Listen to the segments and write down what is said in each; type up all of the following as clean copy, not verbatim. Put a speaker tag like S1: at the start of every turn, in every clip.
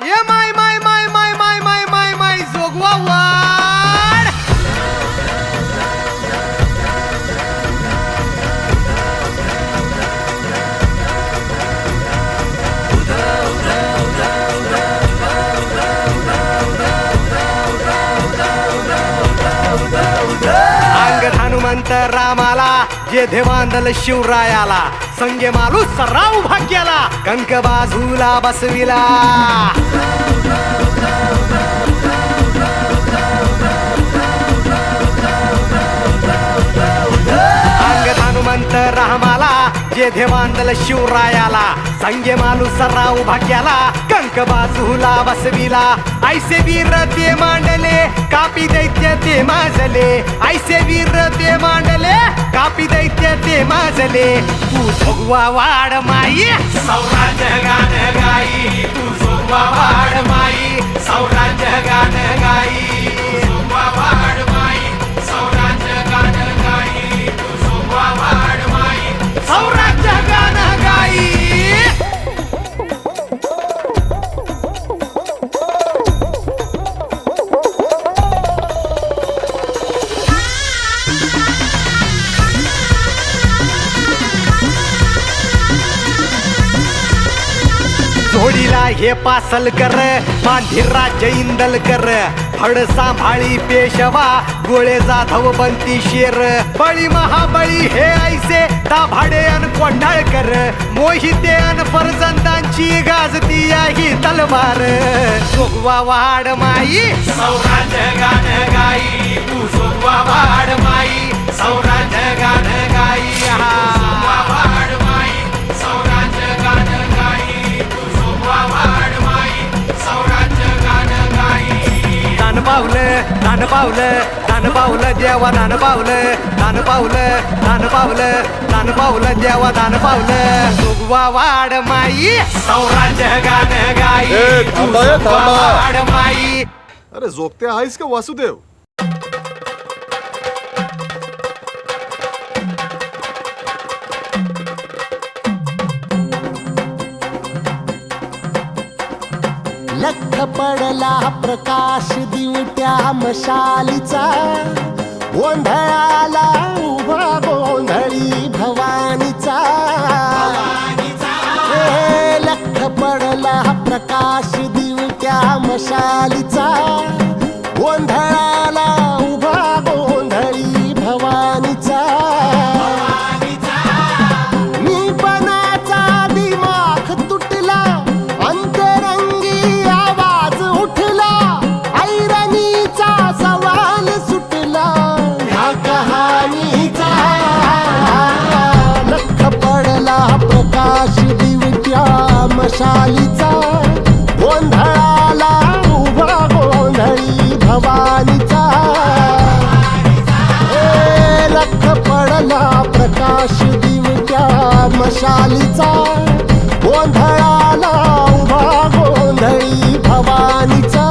S1: ये माय माय माय माय माय माय माय माय जोगवा वाड अंग हनुमंत रामाला जे देवांदल शिवरायाला संगे मालू सराव भाग्याला कंक बाजूला बसविला अंग हनुमंत रामाला जे देवांदल शिवरायाला संगे मालू सराव भाग्याला कंक बाजूला बसविला ऐसे वीर ते मांडले कापी दैत्य ते माजले ऐसे वीर ते मांडले कापी दैत्य ते माजले तू जोगवा वाड माई सौराज्य गान गाई तू जोगवा वाड माई सौराज्य गान गाई तू जोगवा वाड माई सौराज्य गान गाई तू जोगवा वाड माई सौराज्य गान गाई जोडीला हे पासलकर मांढिरा जैंदलकर फड सांभाळी पेशवा गोळे जाधव बंती शेर बळी महाबळी हे ऐसे दाभाडे अन कोंढाळकर मोहिते अन फरजंदांची गाजती आहे तलवार जोगवा वाड माई सौराज्य गान गाई तू जोगवा वाड माई सौराज्य गान गाई जोगवा वाड माई सौराज्य गान गाई तू जोगवा वाड माई सौराज्य गान गाई दान पावलं दान पावलं दान पावलं देवा दान पावलं दान पावलं दान पावलं दान पावलं देवा दान पावलं जोगवा वाड माई सौराज्य गान गाई तू जोगवा वाड माई.
S2: अरे जोगते आहेस का वासुदेव?
S3: लख पडला प्रकाश दिवट्या मशालीचा गोंधळाला उभा गोंधळी भवानीचा हे लख पडला प्रकाश दिवट्या मशालीचा गोंधळाला उभा गोंधळी भवानीचा मी पणाचा दिमाग तुटला अंतरंगी आवाज उठला ऐरणीचा सवाल सुटला ह्या कहाणीचा लख पडला प्रकाश दिवट्या मशालीचा गोंधळाला उभा गोंधळी भवानीचा लख पडला प्रकाश दिवट्या मशालीचा गोंधळाला उभा गोंधळी भवानीचा.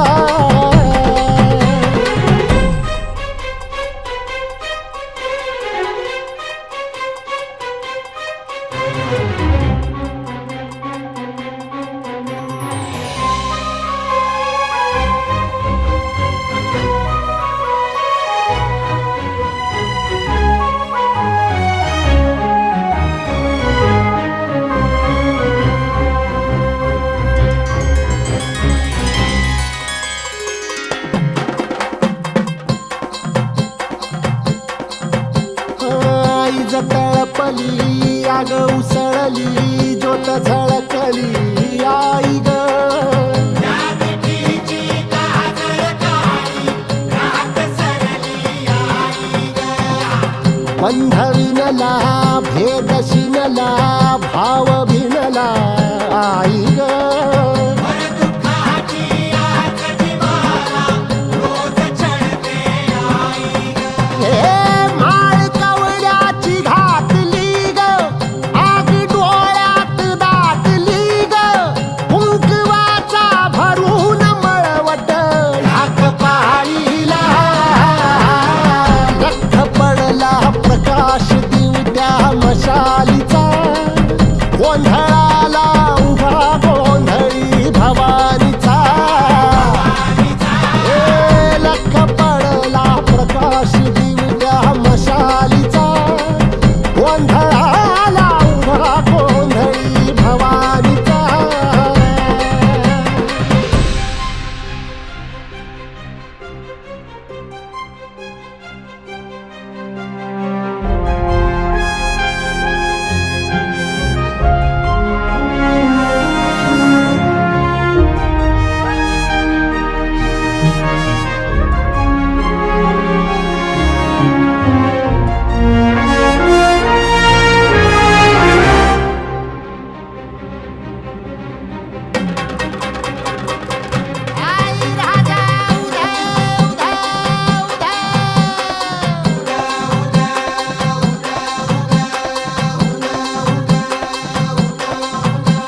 S3: तळपली आग उसळली ज्योत झळकली आई ग बंध विनला भेद शिनला भाव भिनला आई ग प्रकाश दिवट्या मशालीचा गोंधळाला उभा गोंधळी भवानीचा लख पडला प्रकाश दिव्या मशालीचा गोंधळाला उभा गोंधळी भवानीचा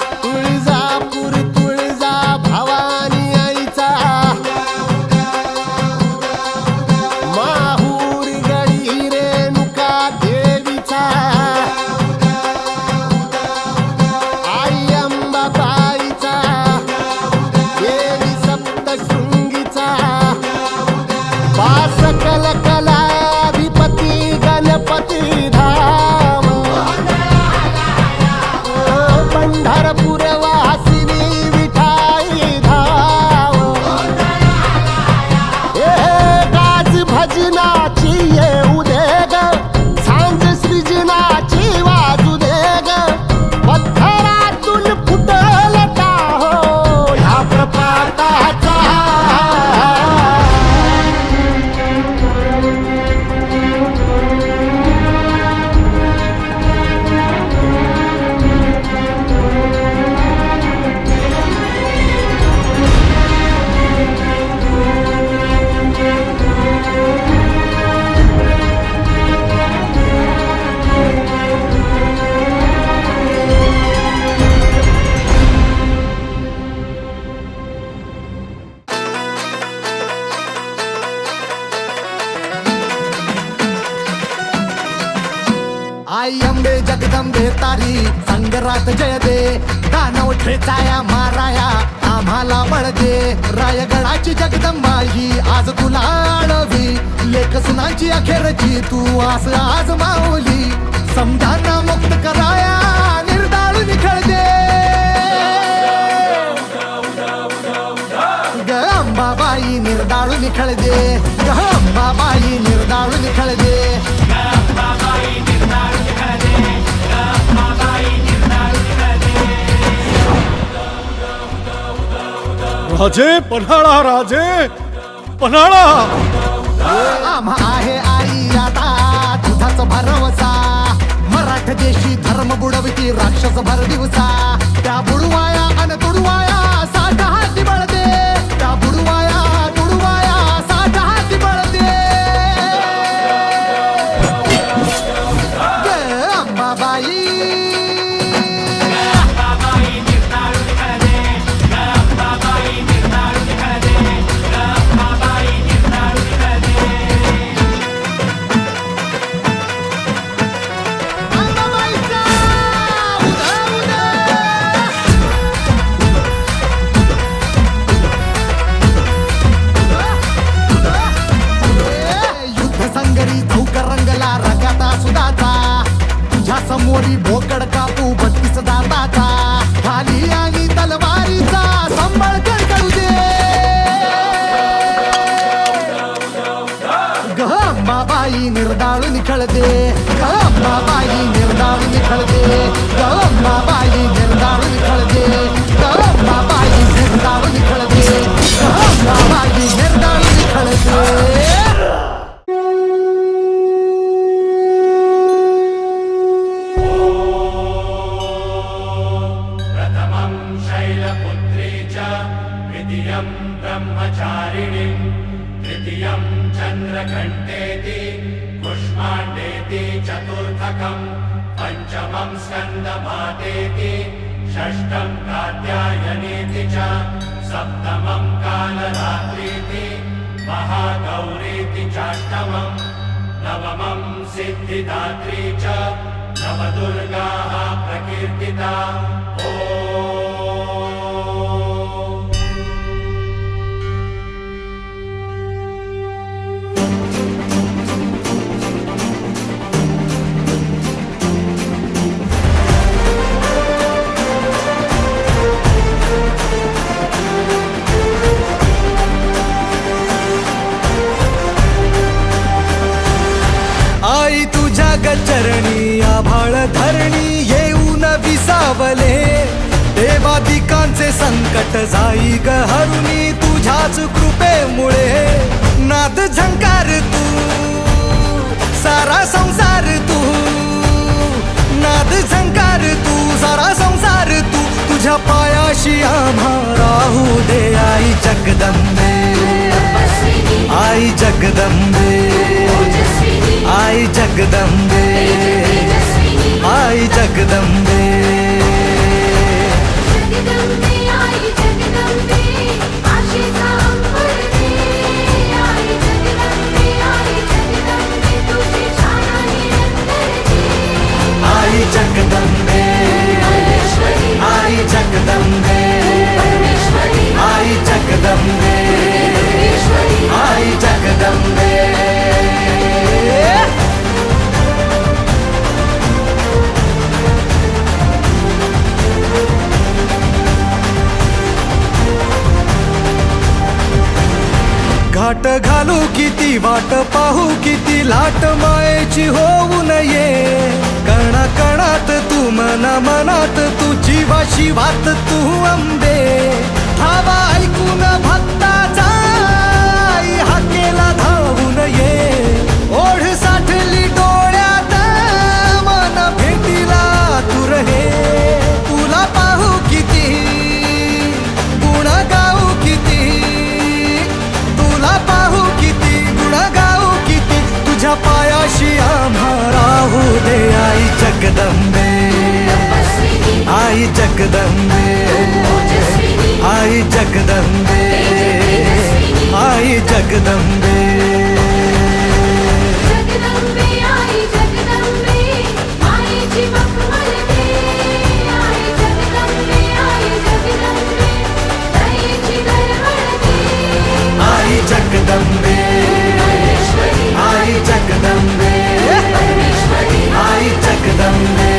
S3: तुळजापूर तुळजा भवानी आईचा माहूर गडी रेणुका देवीचा आई अंबाबाईचा देवी सप्तशृंगीचा वास कलाधिपती गणपती धाम पंढरपूर वासिनी विठाई धाव गाज भजनाची येऊ दे ग सांज सृजनाची वाजू दे ग पत्थरातून फुटल का हो ह्या प्रपाताचा
S1: आई अंबे जगदंबे तारी संगरात जय दे दानव ठेचाया माराया आम्हाला बळ दे रायगडाची जगदंबा ही आज तुला आणवी लेख सुनाची अखेरची तू आस आज माऊली समजांना मुक्त कराया निर्दाळ निखळ दे ग अंबाबाई निर्दाळ निखळ दे ग अंबाबाई निर्दाळ निखळ दे
S2: राजे पन्हाळा, राजे पन्हाळा.
S1: आम्हा आहे आई आता तुझाच भरवसा मराठ देशी धर्म बुडविती राक्षस भर दिवसा त्या बुडवाया अन तुडवाया साठ हाती बळ दे त्या बुडवाया तुडवाया साठ हाती बळ दे ग अंबाबाई समोरी भोकड कापू 32 दाताचा खाली आणि तलवारीचा संबळ कडकडू दे ग अंबाबाई निर्दाळ निखळ दे ग अंबाबाई निर्दाळ निखळ दे ग अंबाबाई निर्दाळ निखळ दे ग अंबाबाई निर्दाळ निखळ दे ग अंबाबाई निर्दाळ निखळ दे
S4: ब्रह्मचारिणीं तृतीयं चन्द्रघण्टेति पुष्माण्डेति चतुर्थकं पञ्चमं स्कन्दमातेति षष्ठं कात्यायनेति च सप्तमं कालरात्रीति महागौरीति चाष्टमं नवमं सिद्धिदात्री च नवदुर्गाः प्रकीर्तिताः Chakunda.
S1: आई तुझ्या गचरणी आभाळ धरणी येऊन विसावले देवादिकांचे संकट जाई ग हरुणी तुझ्याच कृपेमुळे नाद झंकार तू सारा संसार तू नाद झंकार तू सारा संसार तू तुझ्या पायाशी आम्हा राहू दे आई जगदंबे आई जगदंबे आई जगदंबे आई जगदंबे आई जगदंबे आई जगदंबे आई जगदंबे आई जगदंबे घाट घालू किती वाट पाहू किती लाट मायेची होऊ नये कणा कणात तू मना मनात तू जीवा शिवात तू अंबे धावा ऐकून भक्ताचा आई हाकेला धावून ये ओढ साठली डोळ्यात मन भेटीला तू रहे तुला पाहू किती गुण गाऊ किती तुला पाहू किती गुण गाऊ किती तुझ्या पायाशी आम्हा राहू दे आई जगदंबे आई जगदंबे आई जगदंबे आई जगदंबे आई जगदंबे आई जगदंबे आई जगदंबे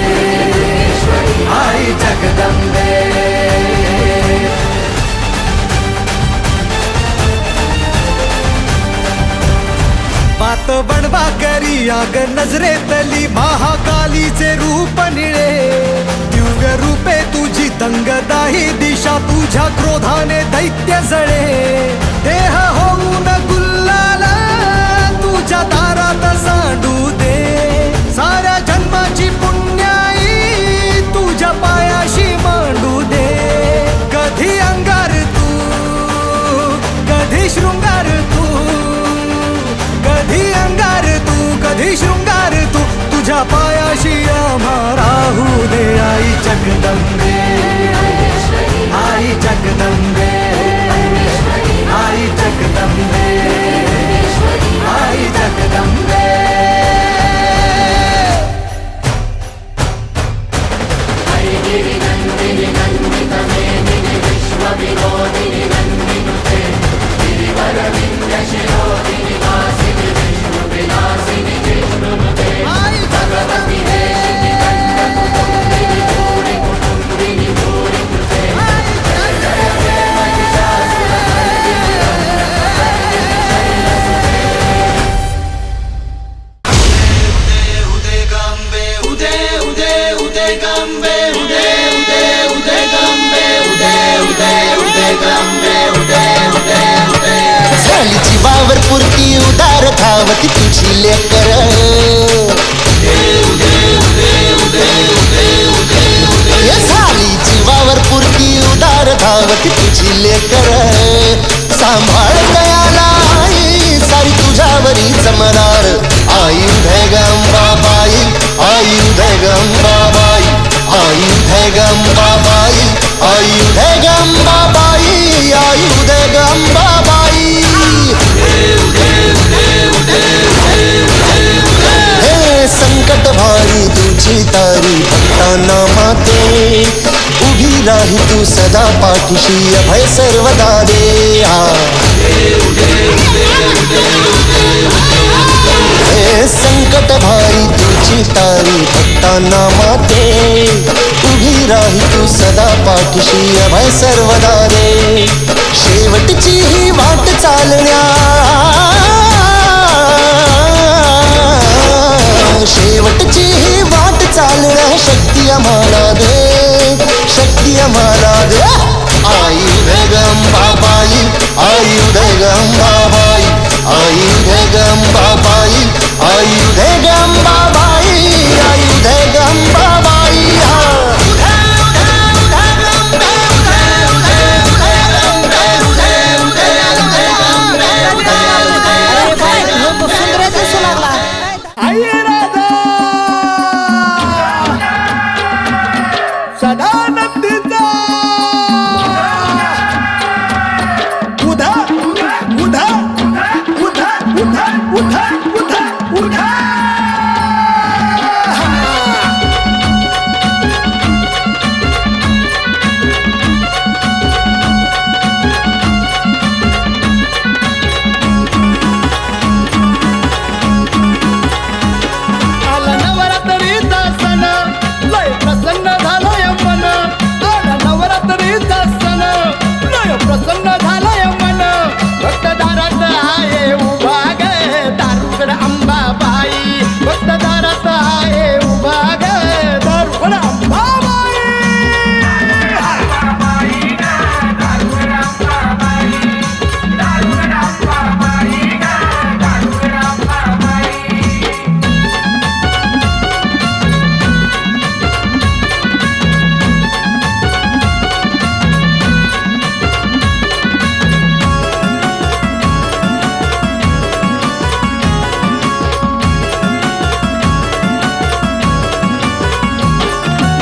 S1: आई जगदंबे बात बनवा करी आग नजरेतली महाकालीचे रूप निळे दिव्य रूपे तुझी दंगदाही दिशा तुझ्या क्रोधाने दैत्य जळे देह होऊन गुल्लाला तुझ्या दारात सांडू दे साऱ्या जन्माची पुण्याई तुझ्या पायाशी मांडू दे कधी अंगार तू कधी शृंगार तू कधी अंगार तू कधी शृंगार तू तुझ्या पायाशी आम्हा राहू दे आई जगदंबे आई जगदंबे आई जगदंबे आई जगदंबे
S5: झाली जीवावर पुरती उदार धावती तुझी लेकर झाली जीवावर पुरती उदार धावती तुझी लेकर सांभाळ गयाला आई सारी तुझ्यावरी जमदार आई उदय गंबाबाई आई उदय गंबाबाई आई उदय गंबाबाई आई उदय गंबाबाई आई उदय गंबाबाई हे संकट भारी तुझी तारी भक्तांना माते उभी राही तू सदा पाठीशी अभय सर्वदा दे हे संकट भारी तुझी तारी भक्तांना माते उभी राही तू सदा पाठीशी अभय सर्वदा दे शेवटची ही वाट चालण्या शेवटची ही वाट चालण्या शक्ती आम्हाला दे शक्ती आम्हाला दे आयुध गंबाबाई आयुध गंबाबाई आयुध गंबाबाई आयुध गंबाबाई आयुध गंबाबाई
S2: सदानंदीचा उधा उधा उधा उधा उधा उधा उधा आला नवरात्रीचा सण लय प्रसन्न झालोय मन आला नवरात्रीचा सण लय प्रसन्न झालोय मन भक्तदारात आहे उभा ग दारुगड अंबाबाई भक्तदारात आहे उभा ग दारुगड अंबाबाई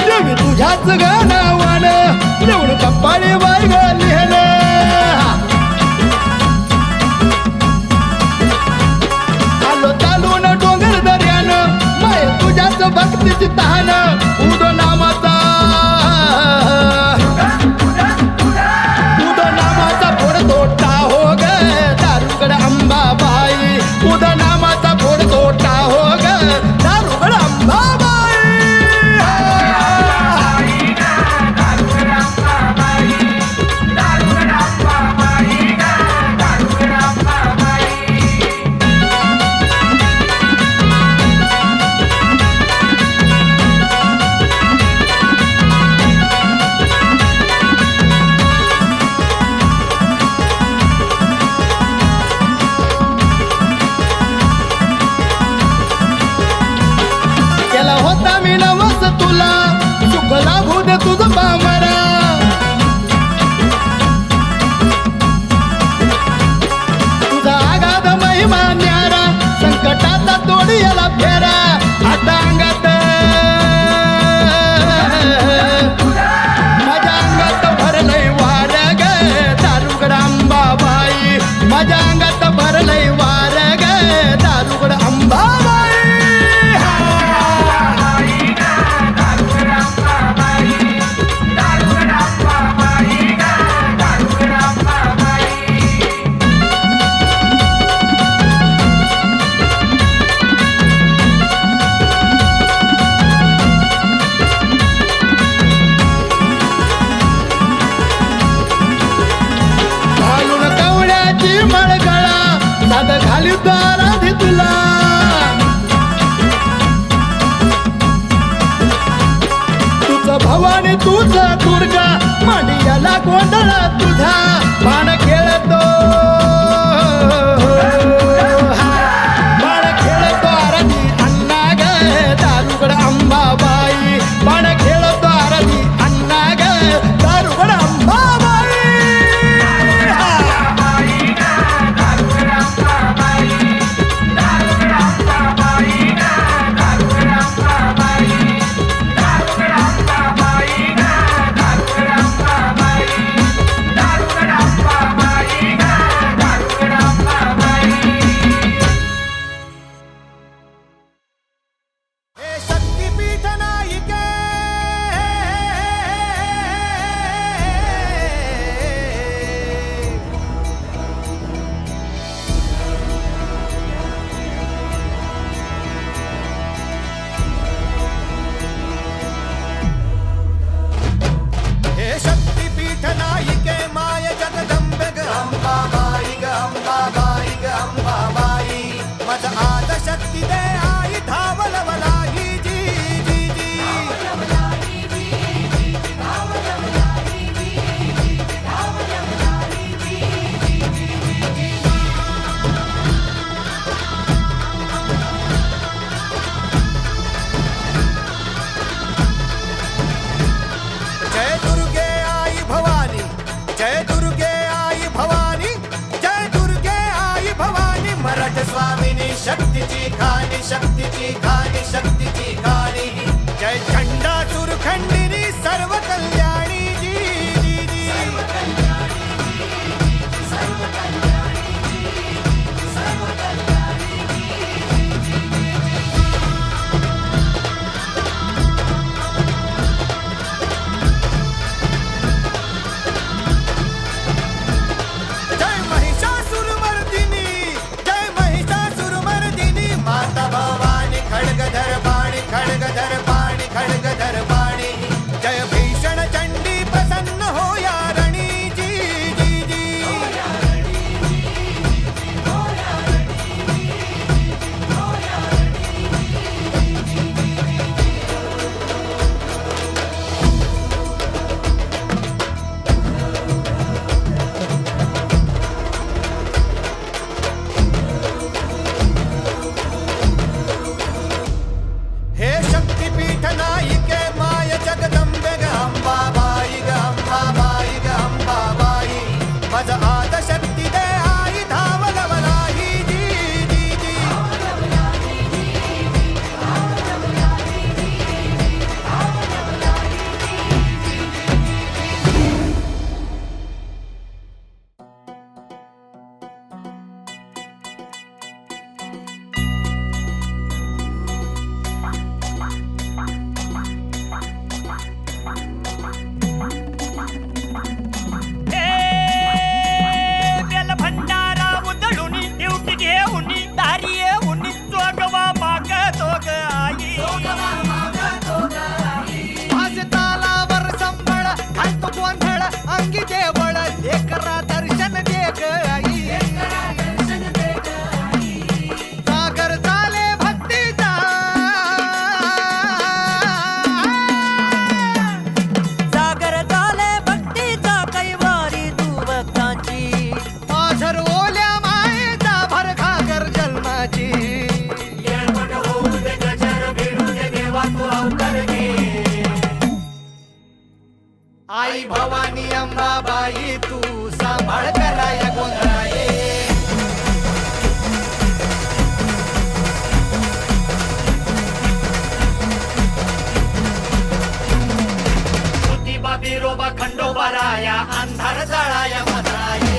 S2: देवी तुझ्याच गाणावान निवड कपाळी बाई ग लिहिलं आलो चालून डोंगर दर्यानं माय तुझ्याच भक्तीची तहान उदो नामाचा उदो नामाचा फोड तोटा हो ग दारुगड अंबाबाई उदो नामाचा फोड तोटा हो ग दारुगड अंबाबाई केला होता मी नवस तुला सुख लाभू दे तुझं बामरा तुझा आगाध महिमा न्यारा संकटाचा तोडी याला फेरा आता अंगात माझ्या अंगात भरलंय वार ग दारुगड अंबाबाई माझ्या अंगात भरलंय वार ग दारुगड अंबाबाई घालून कवड्याची मळगळा साध घाली दाराधी तुला तुझं भवानी तुझं दुर्गा मांडियाला गोंधळ तुझा बाण खेळतो बाण खेळतो आरती अण्णा ग दारुगड अंबाबाई बाण खेळतो आरती अण्णा ग दारुगड अंबाबाई शक्तीची गाणी शक्तीची गाणी
S1: जय झंडासूर खंडिनी सर्व कल्याणी जी जी जी जय महिषासुरमर्दिनी जय महिषासुरमर्दिनी
S2: माता भवानी खड्गधर बाणी खड्गधर बाणी खड्गधर बाणी
S1: जय भीषण चंडी प्रसन्न हो या रणी जी जी जी
S2: हे शक्तीपीठ नायिके माय जगदंबे ग अंबाबाई ग अंबाबाई ग अंबाबाई मज आद शक्ती दे आई धावलवलाही जी जी जी
S6: बेल भंडारा उधळून दिवटी घेऊन दारी येऊन जोगवा मागतो ग आई
S1: आज तालावर संबळ घालतो गोंधळ अंगी देवळ लेकरा दर्शन दे ग आई सागर चाले भक्तीचा
S6: सागर झाले भक्तीचा कैवारी तू भक्तांची
S1: पाझर ओल्या मायेचा भर घागर जन्माची आई भवानी अंबाबाई तू सांभाळ कराया गोंधळाये
S6: ज्योतिबा बिरोबा खंडोबा राया अंधार जळाया मधळाये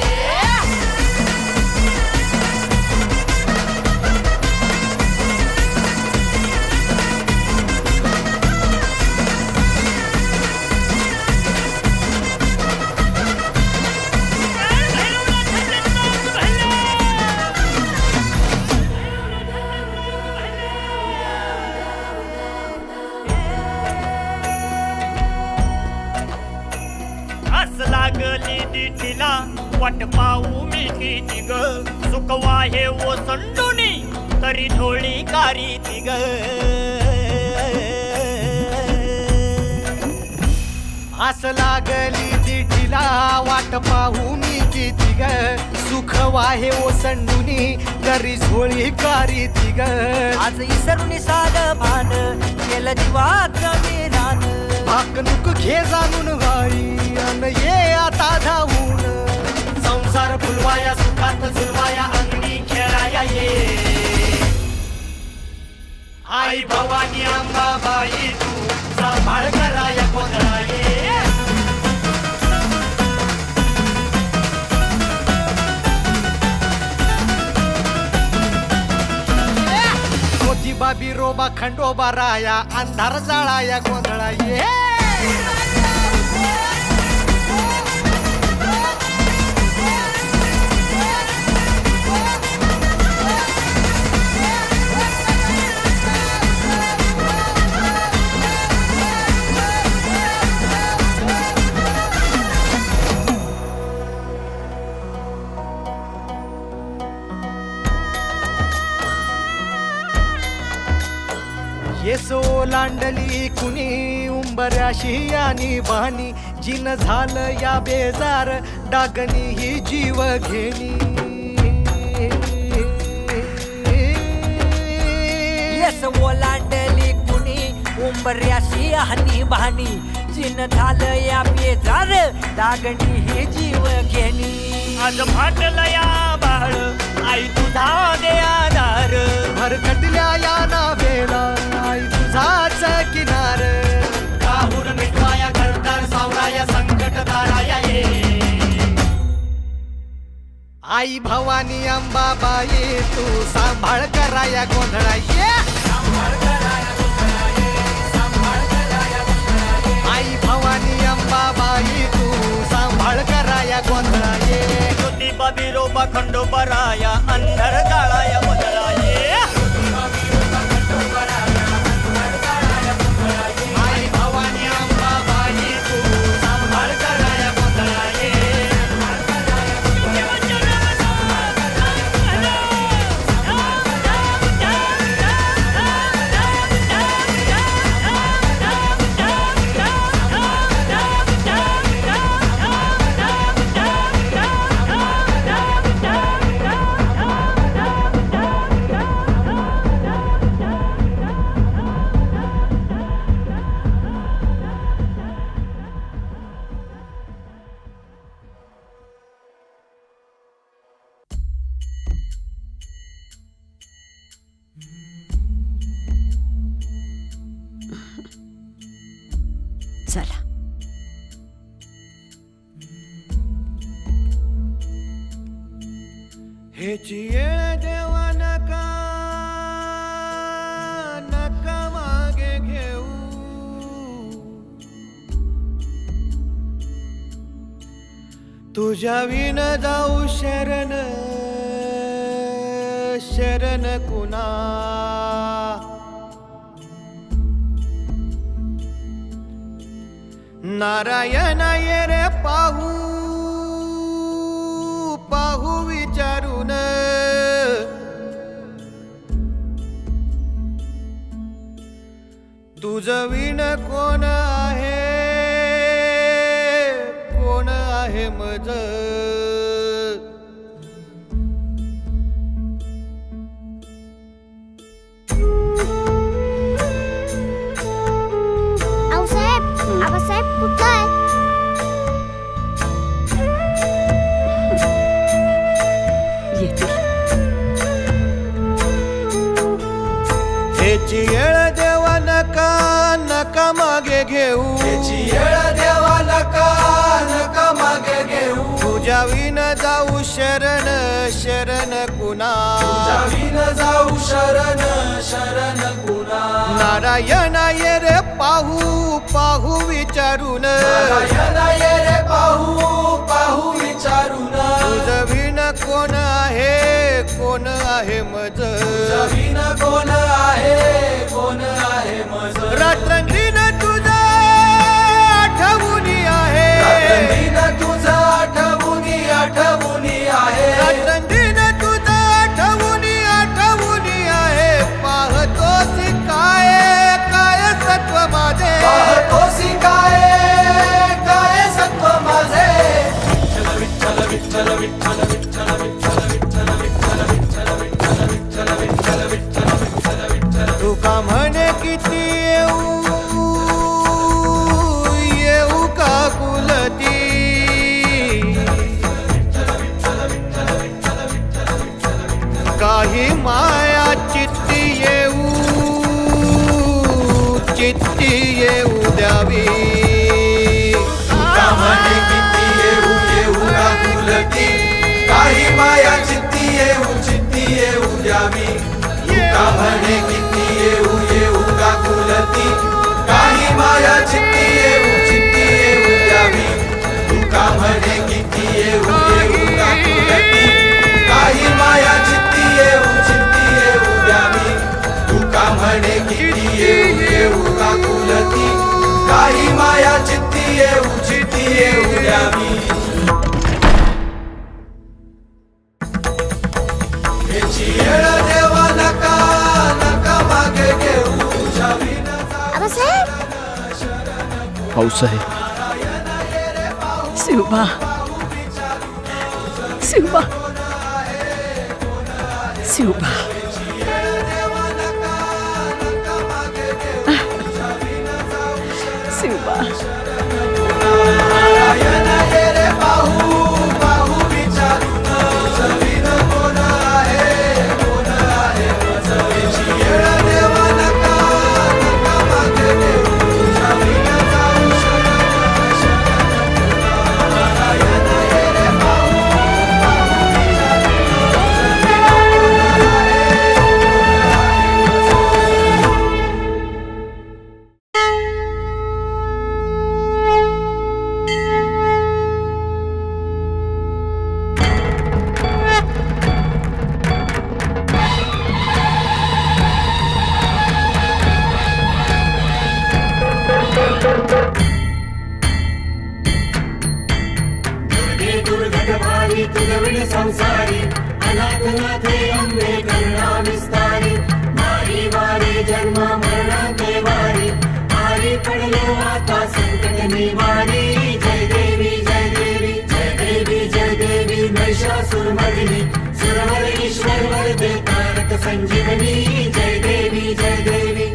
S6: आस लागली दिठीला वाट पाहू मी किती ग सुकवा हे ओसंडुनी तरी ढोळी कारी ती ग
S1: आस लागली दिठीला वाट पाहू मी किती ग सुख वाहे ओसंडुनी करी झोळी कारी ती ग
S6: आज इसरुनी साध भान केलं जीवाचं विरान
S1: भाकणूक घे जाणून गाई अन ये आता धावून
S6: संसार फुलवाया सुखात झुलवाया अंगणी खेळाया ये आई भवानी अंबाबाई तू सांभाळ कराया गोंधळाये
S1: ज्योतिबा बिरोबा खंडोबा राया अंधार जाळाया गोंधळा ये येस ओलांडली कुणी उंबऱ्याशी आणि बाणी जिन झालं या बेजार डागणी ही जीव घेणी
S6: येस ओलांडली कुणी उंबऱ्याशी हानी भानी जिन झालं या बेजार डागणी ही जीव घेणी आज फाटलं या बाळ आई तुझा दे आधार
S1: भरकटल्या या नावेला आई तुझाच किनार
S6: राहुल मिटवाया घरदार सावराया संकट ताराया ये
S1: आई भवानी अंबाबाई तू सांभाळ कराया गोंधळा ये आई भवानी अंबाबाई तू सांभाळ कराया गोंधळा ये
S6: ज्योतिबा बिरोबा खंडोबा राया अंधर काळाया बदला ये
S1: आई भवानी अंबाबाई तू सांभाळ कराया गोंधळा ये
S7: चला
S1: हेची येळ देवा नका नका मागे घेऊ तुझ्या विन जाऊ शरण शरण कुणा नारायण ये रे पाहू पाहू विचारून तुझ विण कोण आहे मज
S8: आऊसाहेब आबासाहेब कुठं आहे
S7: येतील
S1: हेची येळ देवा नका नका मागे घेऊ
S2: याची येळ देवा नका नका मागे घेऊ
S1: तुझ्या विन जाऊ शरण शरण कुणा
S2: जावीन जाऊ शरण शरण कुणा
S1: नारायण ये रे पाहू पाहू विचारून
S2: नारायण ये रे पाहू पाहू विचारून
S1: तुझ विण कोण आहे मज
S2: जावीन कोण आहे मज
S1: रात्रंदिन तुझा आठवणी आहे
S2: रात्रंदिन तुझा आठवणी आहे
S1: रात्रंदिन तुझा आठवणी आहे पाहतोस काय सत्व माझे
S2: पाहतोसी काय सत्व माझे विठ्ठल विठ्ठल विठ्ठल विठ्ठल विठ्ठल विठ्ठल विठ्ठल विठ्ठल विठ्ठल विठ्ठल विठ्ठल विठ्ठल विठ्ठल
S1: तुका म्हणे किती येऊ का कुलती काही माया चित्ती येऊ द्यावी
S2: तुका म्हणे किती येऊ का कुलती काही माया चित्ती येऊ द्यावी तुका म्हणे किती येऊ का कुलती काही माया चित्ती येऊ द्यावी तुका म्हणे किती येऊ का कुलती काही माया चित्ती येऊ द्यावी तुका म्हणे किती येऊ का कुलती काही माया चित्ती येऊ द्यावी याची येळ देवा नका नका मागे घेऊ जावीन
S8: आबासाहेब
S7: भाऊसाहेब शिवबा शिवबा शिवबा शिवबा
S2: नारायण ये रे पाहू पाहू विचारून जावीन कोण आहे
S4: पूर्ण संसारी अनाथ नाथे अंबे करुणा विस्तारी वारी वारी जन्म मरणाते वारी आरी पडलो आता संकट निवारी जय देवी जय देवी जय देवी जय देवी महिषासुरमर्दिनी सुरवर ईश्वर वरदे तारक संजीवनी जय देवी जय देवी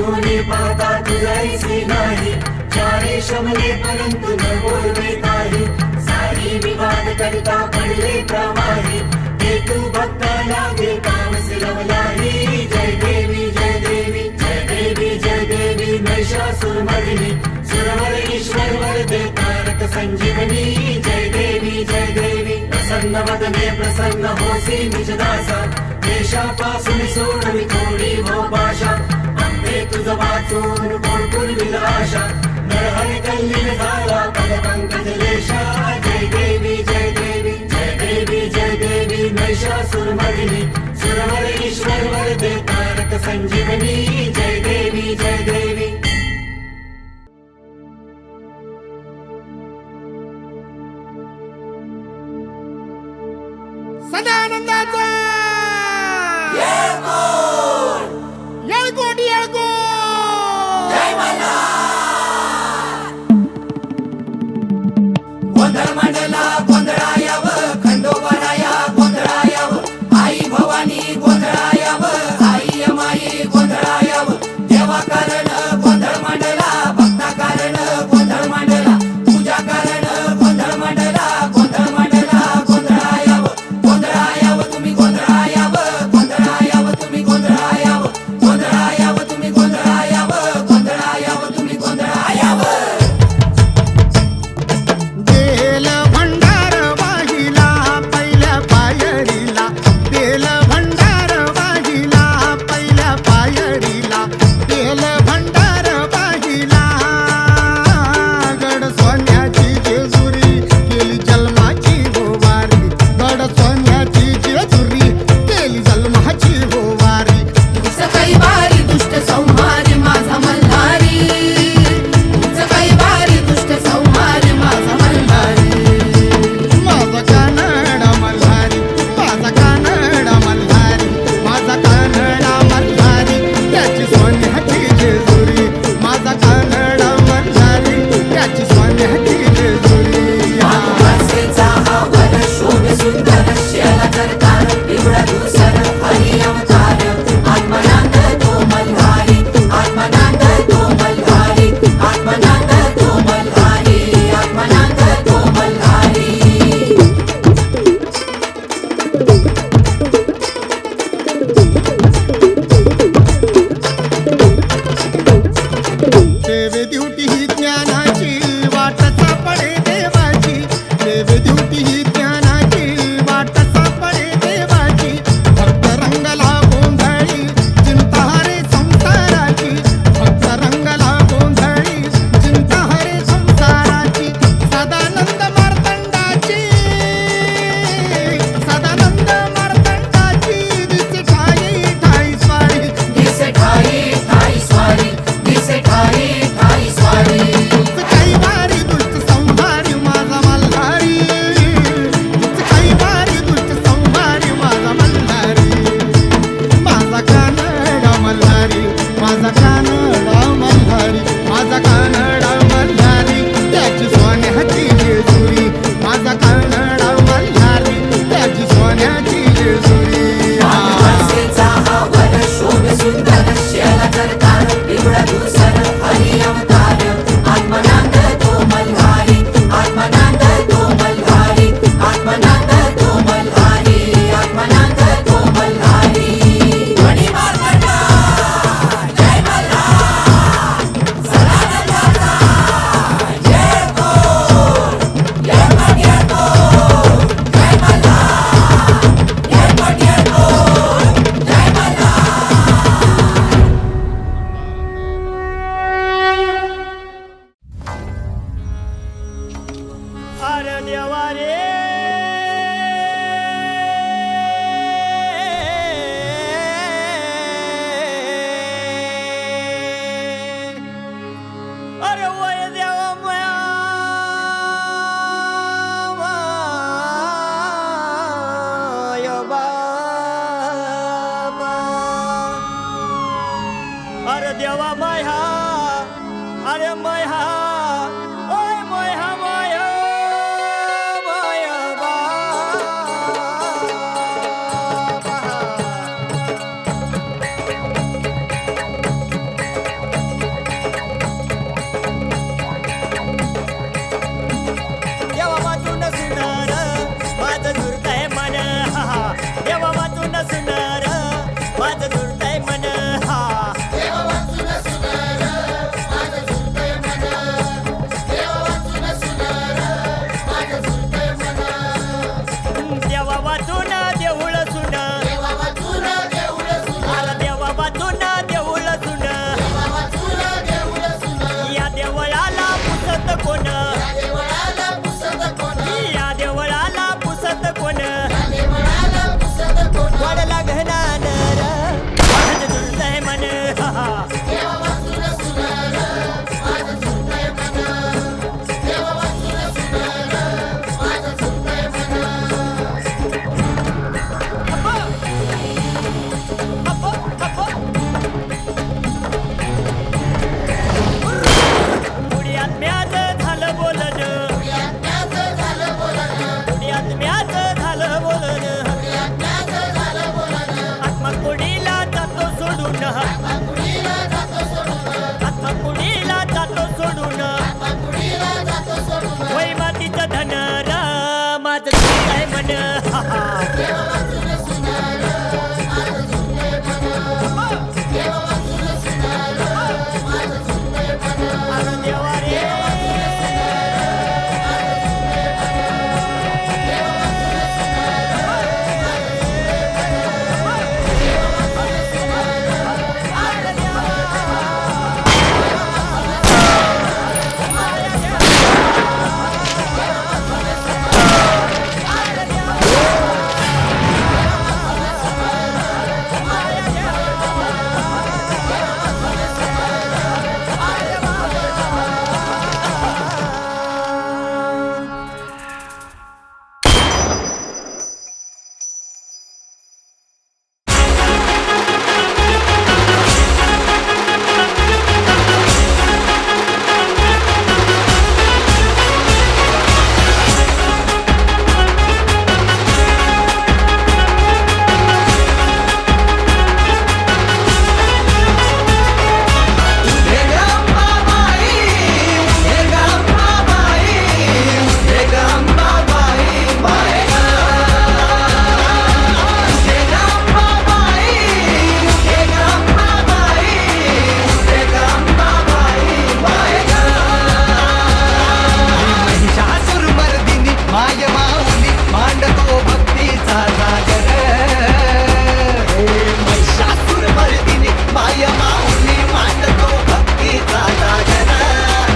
S4: गुणी पाहता तुझाईसी नाही चारे शमले परंतु न बोलवे काही सारी विवाद करता पडले प्रवाही हे तू भक्ता लागे काम सिरवलाही जय देवी जय देवी जय देवी जय देवी महिषासुरमर्दिनी सुरवर ईश्वर वरदे तारक संजीवनी जय देवी जय देवी प्रसन्न वदने प्रसन्न होसी निजदासा देशापासून सोडवी थोडी भो भाषा अंबे तुझ वाचून कोण पुरविल आशा नरहरी कल्लीन झाला पद पंकज लेशा जय देवी जय देवी जय देवी जय देवी महिषासुरमर्दिनी सुरवर ईश्वर वरदे तारक संजीवनी जय देवी जय देवी
S3: सदानंदाचा येळकोट येळकोट
S2: गोंधळ मांडला गोंधळायाव खंडोबाराया गोंधळायाव आई भवानी गोंधळायाव आई माई गोंधळायाव देवा कारण गोंधळ मांडला भक्ता कारण गोंधळ मांडला पूजा कारण गोंधळ मांडला गोंधळायाव गोंधळायाव तुम्ही गोंधळायाव गोंधळायाव तुम्ही गोंधळायाव गोंधळायाव तुम्ही गोंधळायाव गोंधळायाव तुम्ही गोंधळायाव
S3: बेल भंडार वाहिला पहिल्या पायरीला बेल भंडार वाहिला पहिल्या पायरीला बेल भंडार वाहिला गड सोन्याची जेजुरी केली जन्माची होवारी गड सोन्याची जेजुरी केली जन्माची होवारी
S2: सकाळी वारी दुष्ट संहारी माझा मल्हारी सकाळी वारी दुष्ट संहारी माझा मल्हारी
S3: माझा कानडा मल्हारी माझा कानडा मल्हारी माझा कानडा मल्हारी त्याची सोन्याची जेजुरी माझा कानडा मल्हारी त्याची सोन्याची जेजुरी
S2: वासेचा हा वर शोभे सुंदर शेला करतार पिवळा धुसर हरी अवतार आत्मनांद तो मल्हारी आत्मनांद तो मल्हारी आत्मनांद तो मल्हारी आत्मनांद तो मल्हारी
S3: देवे दिवटी ही ज्ञानाची वाट सापडे देवाची देवे दिवटी ही ज्ञानाची वाट सापडे देवाची भक्त रंगला गोंधळी चिंता हरे संसाराची भक्त रंगला गोंधळी चिंता हरे संसाराची सदानंद मार्तंडाची सदानंद मार्तंडाची दिसे ठाई ठाई स्वारी
S2: दिसे ठाई ठाई स्वारी दिसे ठाई ठाई स्वारी
S3: काही वारी दुष्ट संहारी माझा मल्हारी काही वारी दुष्ट संहारी माझा मल्हारी माझा कानडा मल्हारी माझा कानडा मल्हारी माझा कानडा मल्हारी त्याची सोन्याची जेजुरी माझा कानडा मल्हारी त्याची सोन्याची जेजुरी
S2: वासेचा हा वर शोभे सुंदर शेला करतार पिवळा धुसर हरी अवतार आत्मनांद तो मल्हारी आत्मनांद तो मल्हारी आत्मनांद तो मल्हारी आत्मनांद तो मल्हारी गणी मार्तंडा जय मल्हार सदानंदाचा जय बोल जय मल्हार जय मल्हार जय मल्हार जय मल्हार
S6: अरे देवा रे अरे वय देवा देवा माया अरे माया ओय माया माया माया बा देवा वाचून सुनार माझं झुरतंय मन देवा वाचून सुनार माझं झुरतंय मन देवा वाचून देऊळ सुन अरे देवा वाचून देऊळ सुन या देवळाला पुसत कोण या देवळाला पुसत कोण वाढला घनान माझं झुरतंय मन पुण्यात म्याच झालं बोलणं पुण्यात म्याच झालं बोलणं आत्मा कुणीला जातो सोडून आत्मा कुणीला जातो सोडून वै मातीचं धन माझं काय मन अरे देवा रे
S1: महिषासुरमर्दिनी माय माऊली मांडतो भक्तीचा जागर महिषासुरमर्दिनी माय माऊली मांडतो भक्तीचा जागर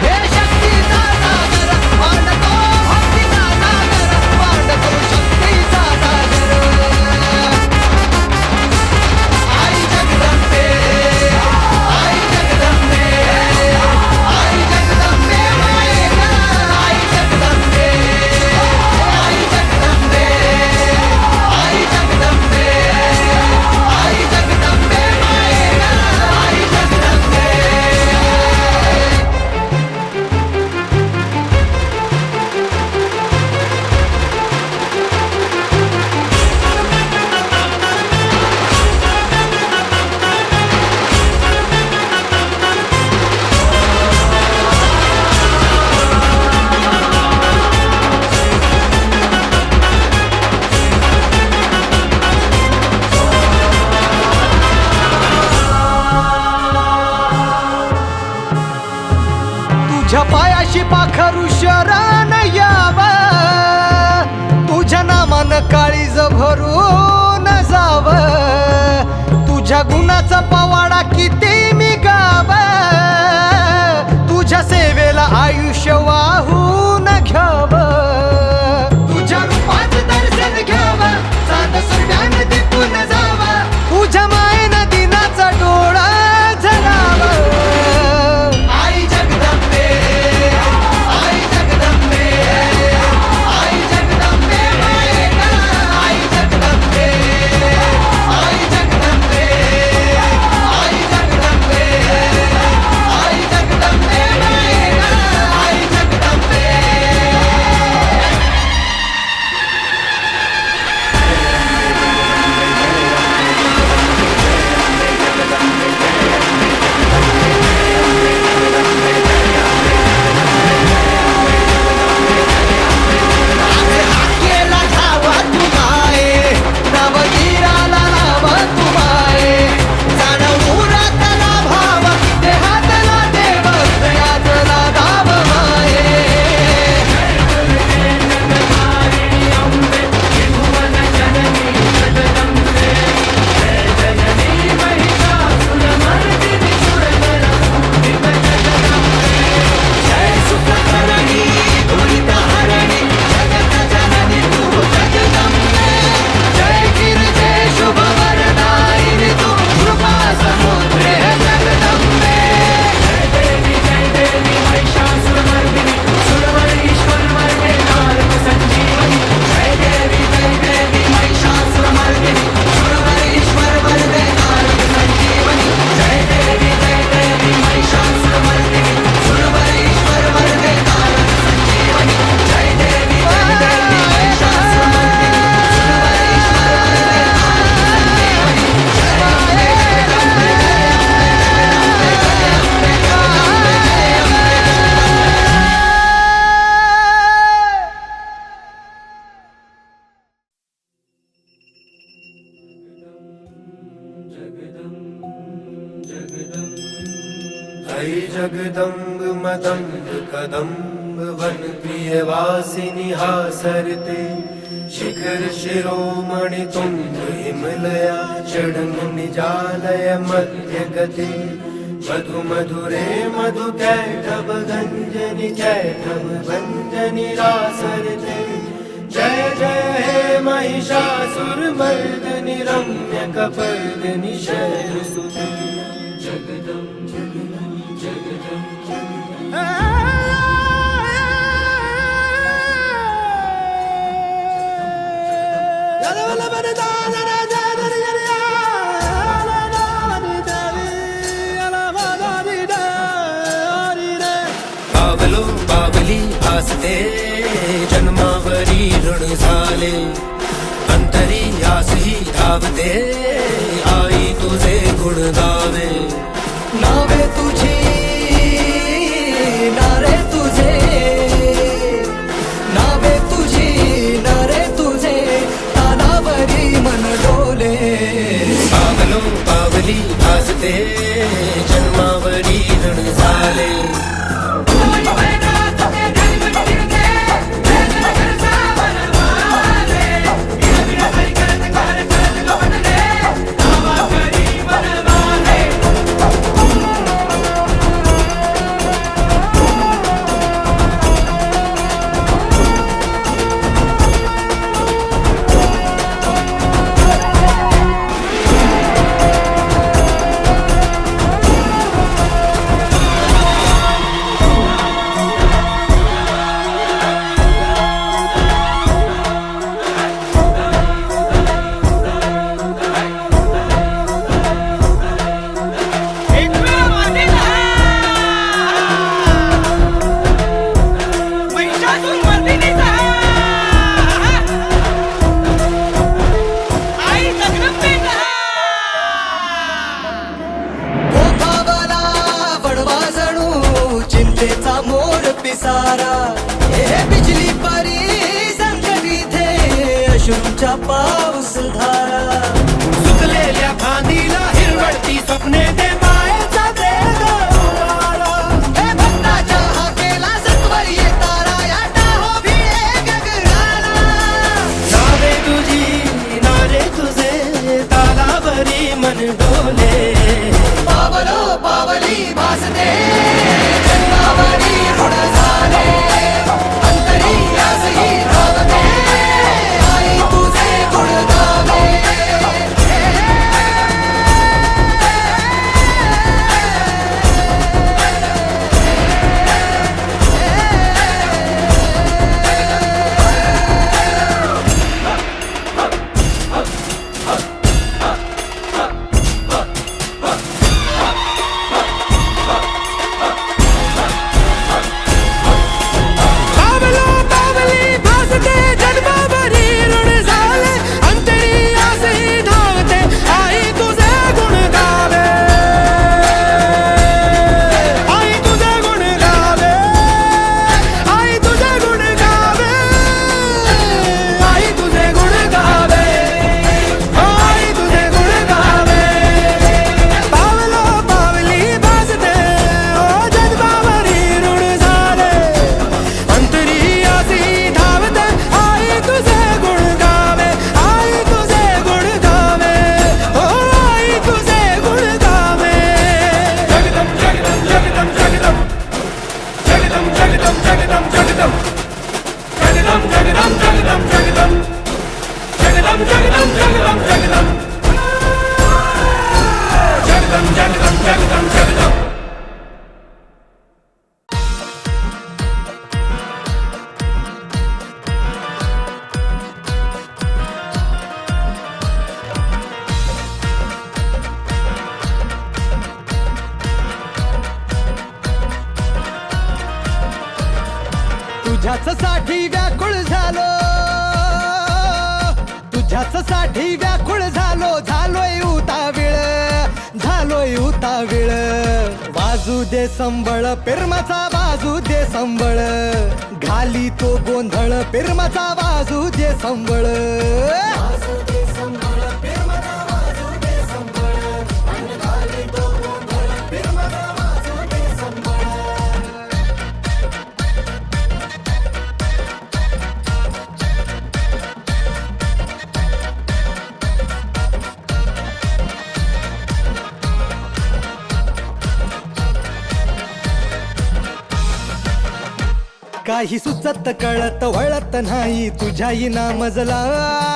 S1: हे शक्तीचा जागर मांडतो भक्तीचा जागर मांडतो शक्तीचा जागर आई जगदंबे आई जगदंबे आई जगदंबे मायेगा आई जगदंबे आई जगदंबे आई जगदंबे आई जगदंबे मायेगा आई जगदंबे तुझ्या पायाशी पाखरू शरण याव तुझ्या नामानं काळीज भरून जाव तुझ्या गुणाचा पवाडा किती मी गाव तुझ्या सेवेला आयुष्य वाहून घ्याव तुझ्या रूपाचं दर्शन घ्याव चांद सूर्यानं दिपून जाव तुझ्या मायेनं दिनाचा डोळा झराव आई जगदंबे आई जगदंबे आई जगदंबे मायेगा आई जगदंबे आई जगदंबे आई जगदंबे
S9: तपोवन प्रिय वासिनी हासरते शिखर शिरोमणि तुंग हिमलया षडंग निजालय मध्य गते मधु मधुरे मधु कैटभ गंजनि कैटभ भंजनि रासरते जय जय हे महिषासुर मर्दनि रम्य कपर्दिनि शैलसुते जगदं जगदं जगदं बावलो बावली भासते जन्मावरी ऋण झाले अंतरी आसही धावते आई तुझे गुण गावे नावे तुझी नारे तुझे नावे तुझी नारे तुझे तानावरी मन डोले बावलो बावली भासते जन्मावरी ऋण झाले मोर पिसारा हे बिजली परी संकटी थे अश्रूच्या पाऊस धारा सुकलेल्या फांदीला हिरवळती स्वप्ने दे मायेचा देह हे भक्ताच्या हाकेला सत्वर येतारा या टाहो भिडे गगनाला नावे तुझी नारे तुझे तालावरी मन डोले पावलो पावली भासते
S1: तुझ्याच साठी व्याकुळ झालो तुझ्याच साठी व्याकुळ झालो झालोय उतावीळ वाजू दे संबळ पिरमाचा वाजू दे संबळ घाली तो गोंधळ पिरमाचा वाजू दे संबळ काही सुचत कळत वळत नाही तुझ्या इना मजला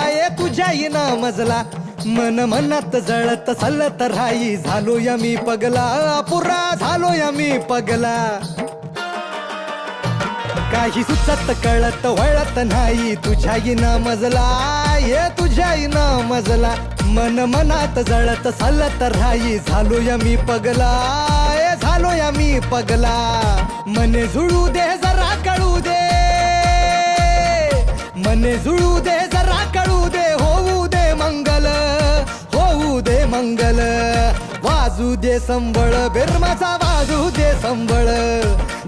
S1: ये तुझ्या इना मजला मन मनात जळत सलत राही झालो या मी पगला पुरा झालो या मी पगला काही सुचत कळत वळत नाही तुझ्या इना मजला ये तुझ्या इना मजला मन मनात जळत सलत राही झालो या मी पगला ये झालो या मी पगला मने जुळू दे जरा कळू दे मने जुळू दे जरा कळू दे होऊ दे मंगल होऊ दे मंगल वाजू दे संबळ बिरमाचा वाजू दे संबळ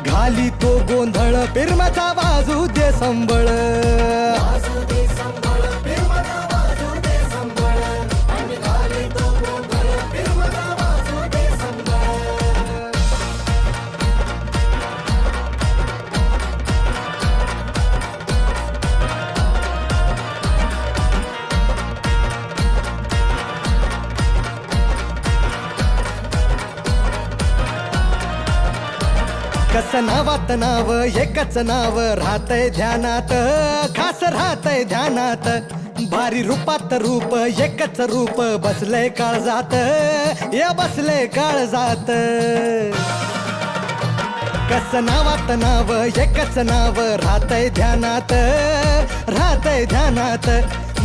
S1: घाली तो गोंधळ बिरमाचा वाजू दे संबळ कस नावात नाव एकच नाव राहतय ध्यानात खास राहतय ध्यानात भारी रूपात रूप एकच रूप बसलंय काळजात या बसलंय काळजात कस नावात नाव एकच नाव राहतय ध्यानात राहतय ध्यानात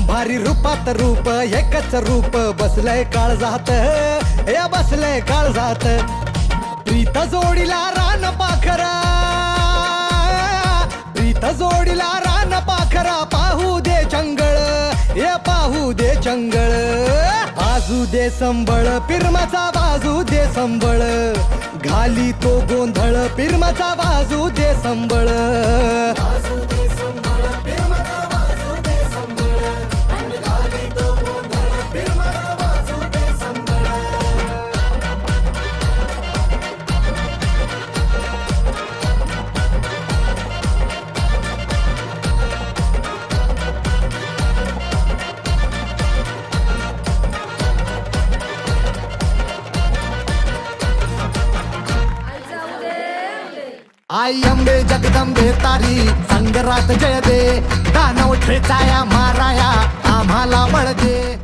S1: भारी रूपात रूप एकच रूप बसलंय काळजात या बसलंय काळजात प्रीत जोडीला रान पाखरा प्रीत जोडीला रान पाखरा पाहू दे चंगळ ये पाहू दे चंगळ बाजू दे संबळ पिरमाचा बाजू दे संबळ घाली तो गोंधळ पिरमाचा बाजू दे संबळ आई अंबे जगदंबे तारी संगरात जय दे दानव ठेचाया माराया आम्हाला बळ दे